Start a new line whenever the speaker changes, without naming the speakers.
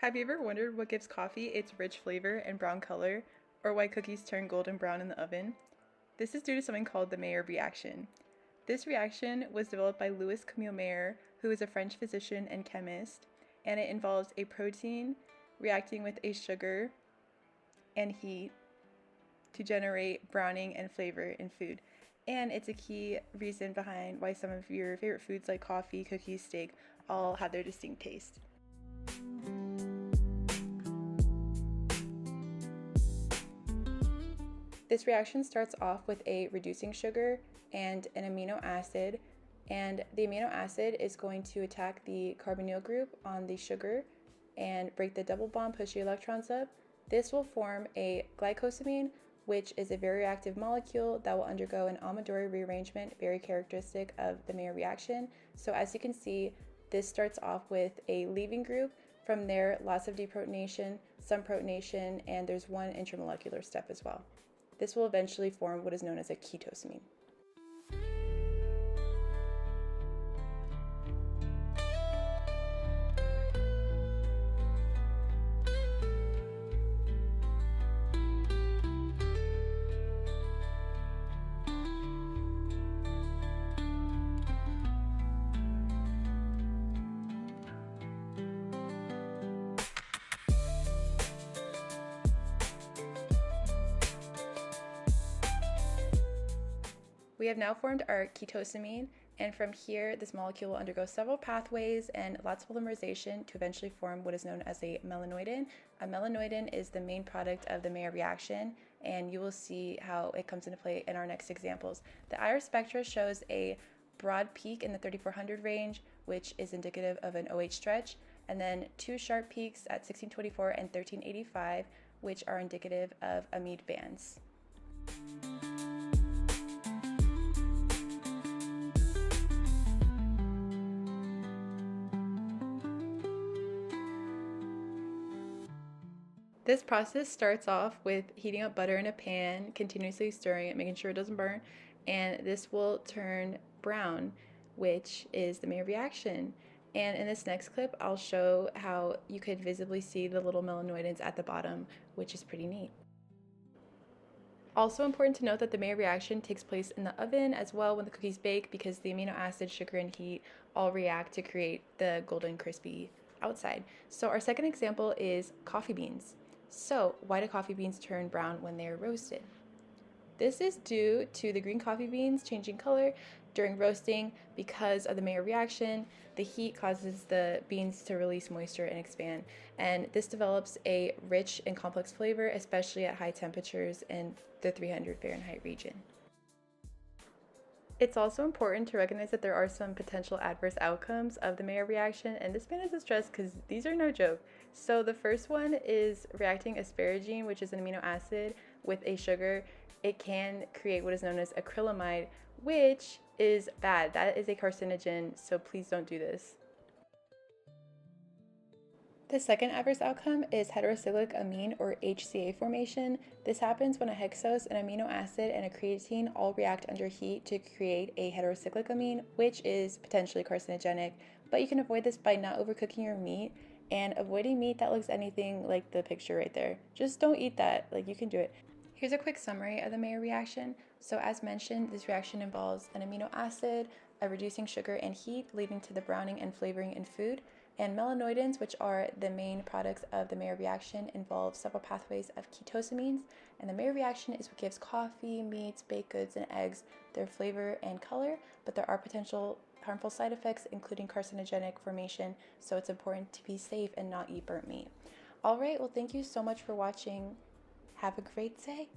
Have you ever wondered what gives coffee its rich flavor and brown color, or why cookies turn golden brown in the oven? This is due to something called the Maillard reaction. This reaction was developed by Louis Camille Maillard, who is a French physician and chemist, and it involves a protein reacting with a sugar and heat to generate browning and flavor in food. And it's a key reason behind why some of your favorite foods like coffee, cookies, steak all have their distinct taste. This reaction starts off with a reducing sugar and an amino acid, and the amino acid is going to attack the carbonyl group on the sugar and break the double bond, push the electrons up. This will form a glycosamine, which is a very reactive molecule that will undergo an Amadori rearrangement, very characteristic of the Maillard reaction. So as you can see, this starts off with a leaving group. From there, lots of deprotonation, some protonation, and there's one intermolecular step as well. This will eventually form what is known as a ketosamine. We have now formed our ketosamine, and from here this molecule will undergo several pathways and lots of polymerization to eventually form what is known as a melanoidin. A melanoidin is the main product of the Maillard reaction, and you will see how it comes into play in our next examples. The IR spectra shows a broad peak in the 3400 range, which is indicative of an OH stretch, and then two sharp peaks at 1624 and 1385, which are indicative of amide bands. This process starts off with heating up butter in a pan, continuously stirring it, making sure it doesn't burn, and this will turn brown, which is the Maillard reaction. And in this next clip, I'll show how you could visibly see the little melanoidins at the bottom, which is pretty neat. Also important to note that the Maillard reaction takes place in the oven as well when the cookies bake, because the amino acid, sugar, and heat all react to create the golden crispy outside. So our second example is coffee beans. So why do coffee beans turn brown when they are roasted? This is due to the green coffee beans changing color during roasting because of the Maillard reaction. The heat causes the beans to release moisture and expand, and this develops a rich and complex flavor, especially at high temperatures in the 300 Fahrenheit region. It's also important to recognize that there are some potential adverse outcomes of the Maillard reaction, and this man is stressed because these are no joke. So the first one is reacting asparagine, which is an amino acid, with a sugar. It can create what is known as acrylamide, which is bad. That is a carcinogen, so please don't do this. The second adverse outcome is heterocyclic amine, or HCA formation. This happens when a hexose, an amino acid, and a creatine all react under heat to create a heterocyclic amine, which is potentially carcinogenic. But you can avoid this by not overcooking your meat and avoiding meat that looks anything like the picture right there. Just don't eat that, like you can do it. Here's a quick summary of the Maillard reaction. So as mentioned, this reaction involves an amino acid, a reducing sugar and heat, leading to the browning and flavoring in food. And melanoidins, which are the main products of the Maillard reaction, involve several pathways of ketosamines. And the Maillard reaction is what gives coffee, meats, baked goods, and eggs their flavor and color, but there are potential harmful side effects, including carcinogenic formation, so it's important to be safe and not eat burnt meat. All right, well, thank you so much for watching. Have a great day.